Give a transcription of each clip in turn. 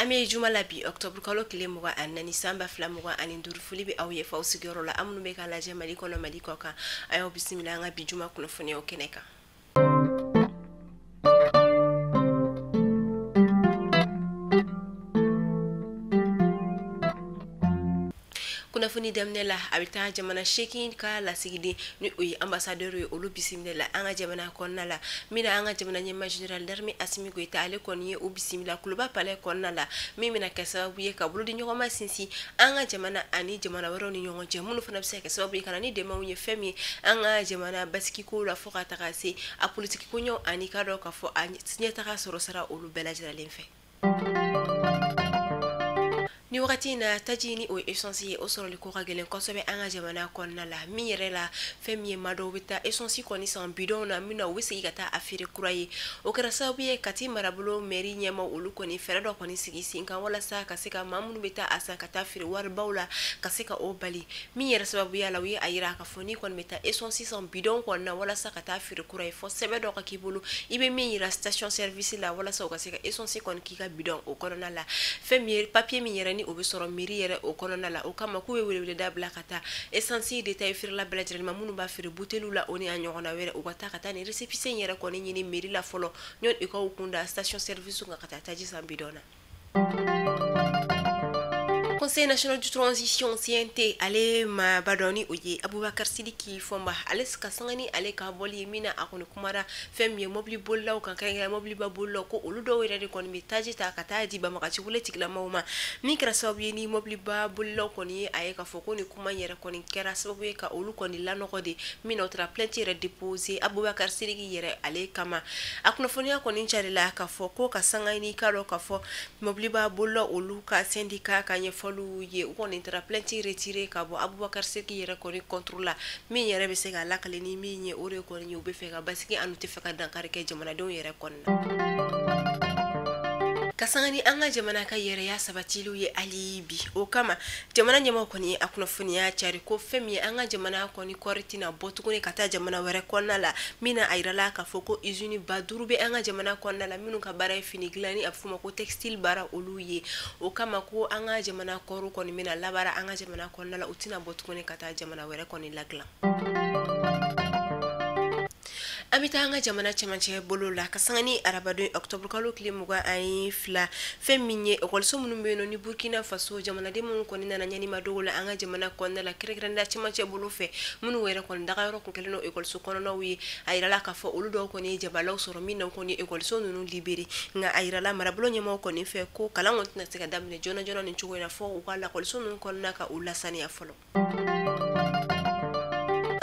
Ami juma labi octobre kalo kile muga anani samba fla muga anin dur fuli bi awye fa usigoro la amnu be kala je mali kono mali koka ayo bismillah nga bi juma kuno fone o keneka kuna funi demne la abita jamana shekin ka la sigidi ni uyi ambassadeur yo olu bisimila la anga jamana konna la mina anga jamana nyema general darmi asimi go ita ale konye o bisimila kluba pale konna la mina kasa buye ka bulu di nyoma sinsi anga jamana ani jamana waro ni nyongo je munu fana bisa kasa buye kana ni de ma unye femi anga jamana basiki ko la foka takase a politique ko nyo ani ka do ka fo ani sinyata ka soro sara olu bela jira lenfe ni wakati na tajini o essentiel o soro liko gelen ko sobe anga jamana konna la mi yere la femi mado bita essentiel koni san bidon na mina wisi gata afire kuraye o kara sabuye kati marabulo meri nyema olu koni ferado koni sigisi kan wala sa kaseka mamunu bita asa kata afire war bawla kaseka o bali mi yere sababu ya lawi ayira ka foni kon meta essentiel san bidon konna wala sa kata afire kuraye fo sebe do ka kibulu ibe mi yira station service la wala sa kaseka essentiel kon kika bidon o korona la femi papier mi yere ni obisoro miri yere o konona la o kama kuwe wele da blakata essentiel detail fir la bladre mamunu ba fir butelu la oni anyona were o kata kata ni récépissé yere ko ni ni miri la folo nyon e ko kunda station service nga kata taji sambidona Conseil national de transition CNT ale ma badoni oye Abubakar Sidiki fomba ale skasangani ale ka boli mina akoni kumara femye mobli bolla o kan kanga mobli ba bolla ko oludo were ko ni taji ta kata di ba makati wule tikla mauma mikra sababu ni mobli ba bolla ko ni aye ka foko ni kuma yere ko ni kera sababu ka olu ko ni lano ko de mina otra plainte re déposer Abubakar Sidiki yere ale kama akuna fonia ko ni chale la ka foko ka sangani ka ro ka fo mobli ba bolla olu ka syndicat ka nye lu ye on intera plainte retiré ka bo Abubakar Sidiki yere ko ni contrôle mi yere be se ga lakale ni mi nye ore ko ni ube fe ga basiki anu te fe ka dankare ke jamana don yere kon kasangani anga jamana ka yere ya sabatilu ye alibi o kama jamana nyama ko ni akuna funia chari ko femi anga jamana ko ni kortina botukuni kata jamana were konna la mina airala ka foko izuni badurube anga jamana konna la minu ka bara fini glani afuma ko textile bara oluye o kama ko anga jamana koru ko ni mina labara anga jamana konna la utina botukuni kata jamana were ko ni lagla Amita anga jamana chamanche bolo la kasangani arabado octobre kalo klimuga ay fla feminye okolso munumbe no ni Burkina Faso jamana de mun ko ni nana nyani madola anga jamana konna la kregranda chamanche bolo fe munu wera kon daga ro ko keleno okolso kono no wi ayra ka fo uludo ko ni jabalo soro min ko ni okolso nunu liberi nga ayra la marablo nyama ko ni fe ko kala ngot na sika damne jona jona ni chugo na fo ko la okolso nun kon naka ulasani afolo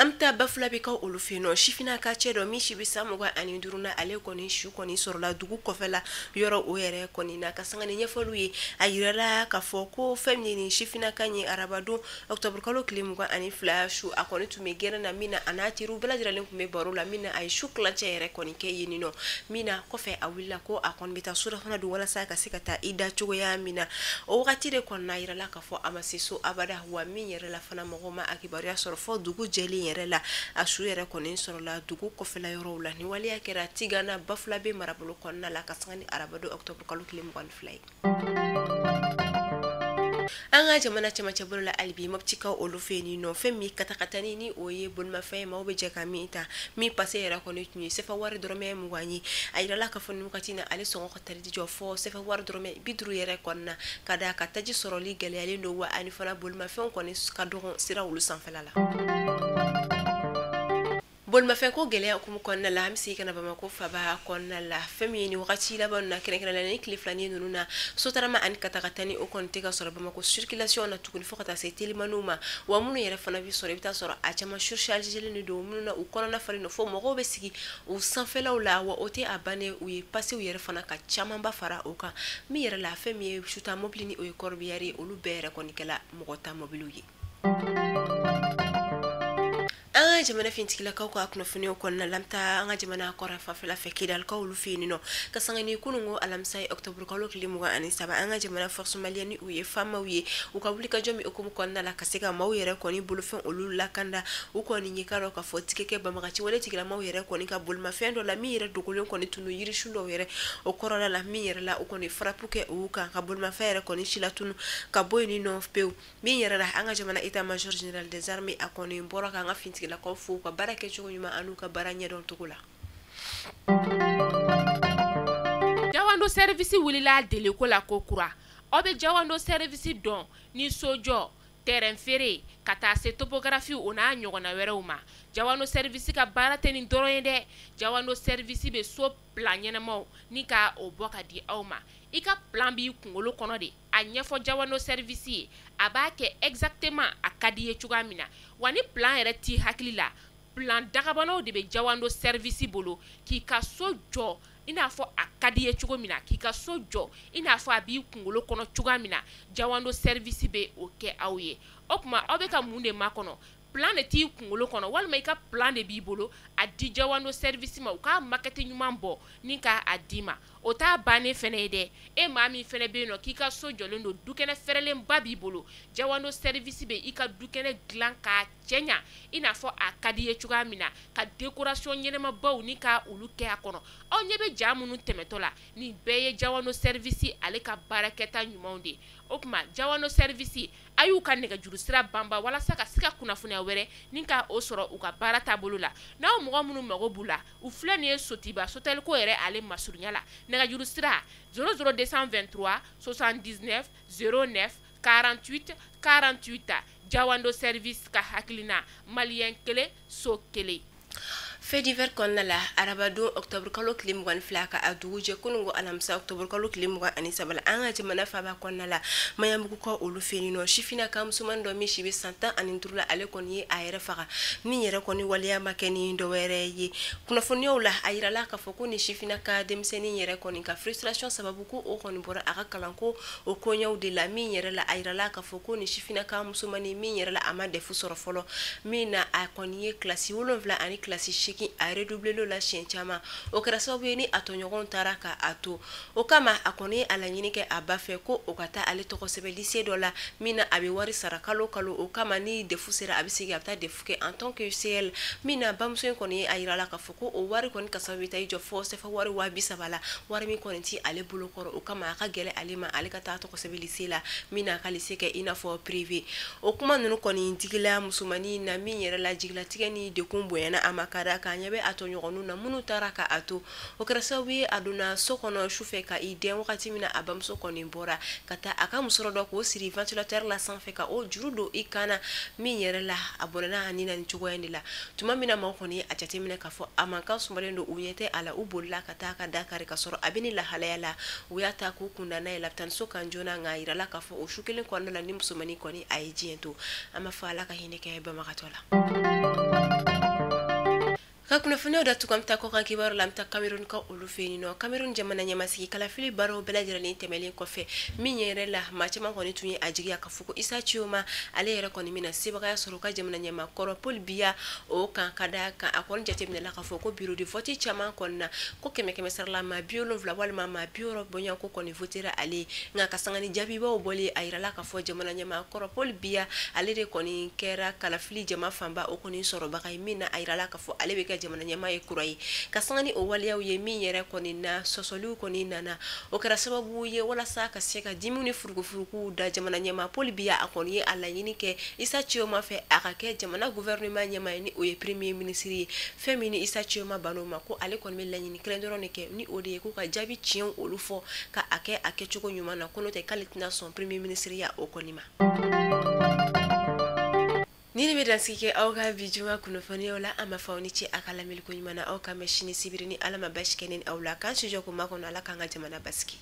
amta bafula be ka olufeno shifina ka chedo mi shibisa mo ani duruna ale ko ni shu ko ni sorla dugu kofela yoro o yere ko ni na kasanga ni nyefolu yi ayirala ka foko femni ni shifina ka ni arabado octobre kalo klimu ko ani flashu akoni tume gera na mina anati ru bela jira len ko me barola mina ay shukla chere ko ni ke yinino mina ko fe awilla ko akon beta sura hona du wala saka sikata ida chugo ya mina o wakati de ko na irala ka fo amasiso abada wa mi yere la fana mo ma akibaru ya soro fo dugu jeli la asu yere konin soro la dugu ko fela yoro la ni wali akera tigana bafla be marabulu konna la kasangani arabado octobre kalu kilim wan fly anga jamana chamacha bolo la albi moptika olufeni no femi katakatani ni oye bonma fe ma obe jeka mita mi passe era konin ni sefa war dorome mwani ayira la ka fonu katina ale songo khatari jo fo sefa war dorome bidru yere konna kada kataji soro li gele ale no wa ani fana bolma fe konin kadon sira ulu sanfela la bol ma fe ko gele ko konna la hamsi kana bama ko fa ba konna la femi ni wakati la bonna kene kene la ni kliflani nuna sotarama an katakatani o kon tega soro bama ko circulation na tukun fo kata se telimanuma wa munu yere fana bi soro bita soro a chama surcharge jele ni do munu na u konna fali no fo mo go be sigi u sanfela la wa ote abane u ye passé u yere fana ka chama ba fara o ka mi yere la femi shuta mobili ni o ye korbiari o lu bere kon kala mo ta mobilu yi anga jamana fintikila ka ko akno fini ko na lamta anga jamana ko rafa fela fekidal ka ulu fini no ka sangani kunungo alamsai octobre ka lokli mu ani saba anga jamana force maliani uye fama uye ukabulika jomi okumu ko na la kaseka mawere ko ni bulufen ulu lakanda uko ni nyikaro ka fotikeke bamagachi wale tikila mawere ko ni ka bulma fendo la mire dukulon ko ni tunu yiri shundo were okorola la mire la uko ni frapuke uka ka bulma fere ko ni shila tunu ka boy ni no peu mire la anga jamana ita major general des armées akoni mbora ka nga fintikila ko fu ko barake chugo nyuma anu ka baranya don tukula jawando service wulila dele ko la kokura obe jawando service don ni sojo terrain ferré kata se topographie ona nyogona werewuma jawando service ka barate ni doroyende jawando service be so plan yenamo ni ka oboka di awma ika plan bi kungolo kono de anyefo jawando service abake exactement akadiye chugamina wani plan ere ti hakilila plan dagabano de be jawando service bolo ki ka sojo ina fo akadiye chugomina ki ka sojo ina fo abi kungolo kono chugamina jawando service be oke awye okuma obeka munde makono plan de ti kungolo kono walma ika plan de bibolo adi jawando service ma ka makete nyumambo nika adima ota bane fene de e mami fene be no kika sojo lendo dukene ferelen babi bolo jawando service be ika dukene glan ka chenya ina fo akadiye chugamina ka decoration nyema baw ni ka uluke akono onye be jamunu temetola ni beye jawando service ale ka baraketa nyumonde okuma jawando service ayu ka nega juru sira bamba wala saka sika kuna funa were ninka osoro uka barata bolula na o mo munu mago bula u flani sotiba sotel ko ere ale masurunyala nega juru sira 00223 79 09 48 48 jawando service ka haklina malien kele so kele fait divers kon la arabado octobre kalo klim wan flaka aduje kunungo alamsa octobre kalo klim wan ani sabala anga jemana fa ba kon la mayambu ko olu feni no shifina kam suman do mi shibi santa ani turla ale kon yi ayere faga mi yere kon waliya makeni ndo were yi kuna fonyo la ayira la ka foko ni shifina ka demseni yere kon ka frustration sababu ko o kon bora aka kalanko o konyaw de la mi yere la ayira la ka foko ni shifina kam sumani mi yere la amade fu soro folo mi na akon yi classe wolonvla ani classe ki a redoubler la chienchama o kraso ni atonyogon taraka ato o kama akoni ala nyinike abafe ko okata ale to kosebe lycée dola mina abi wari sarakalo kalo o kama ni defusera abisigi apta defuke en tant que UCL mina bamso koni ayira la kafoko o wari koni kasabita ijo force fa wari wa bisabala wari mi koni ti ale bulokoro o kama aka gele alima ale kata to kosebe lycée la mina ka lycée ke ina fo privé o kuma nunu koni digila musumani na mi yere la digila tigani de kumbo yana amakara kanyabe ato nyogonu na munu taraka ato okrasawi aduna sokono shufe ka iden wakati mina abamso koni bora kata aka musoro do ko siri ventilateur la sans feka o jurudo ikana mi yere la abonana anina nchugo yendila tuma mina makoni achate mina kafo amanka sumbalendo uyete ala ubolla kata ka dakare kasoro abini la halayala uyata ku kunda na laptan so kanjona ngaira la kafo o shukelen ko la nimsumani koni aijiento ama fala ka hineke ba makatola kakuna fune da tukamta ko kan kibaru lamta Cameroon ka ulu feni no Cameroon jamana nyamasi kala fili baro beladira ni temeli ko fe minyere la machama ko ni tunyi ajigi akafuko isa chioma ale yere ko ni mina sibaga ya soroka jamana nyama koro pol biya o kan kada kan akon jatemne la kafuko bureau de vote chama konna ko keme sarla ma biolo vla wal ma bioro bonya ko ni votera ale nga kasangani jabi ba o boli ayira la kafo jamana nyama koro pol biya ale de ko ni kera kala fili jama famba o ko ni soro baka mina ayira la kafo ale be jamana nyama e kurai kasangani o waliya ye mi yere koni na sosolu koni nana o kara sababu ye wala sa ka seka dimuni furugu da jamana nyama polibia akoni ye ala yini ke isa chioma fe akake jamana gouvernement nyama ni o ye premier ministre femini isa chioma banoma ko ale kon me lanyini klendoro ne ke ni ode ko ka jabi chion olufo ka ake chuko nyuma na kono te kalitina son premier ministre ya okonima nini medansike auga bijuma kunofoni ola ama faunichi akala milko nyumana auka machine sibirini alama bashkenen aula kan sujo ko makono ala kanga jamana baski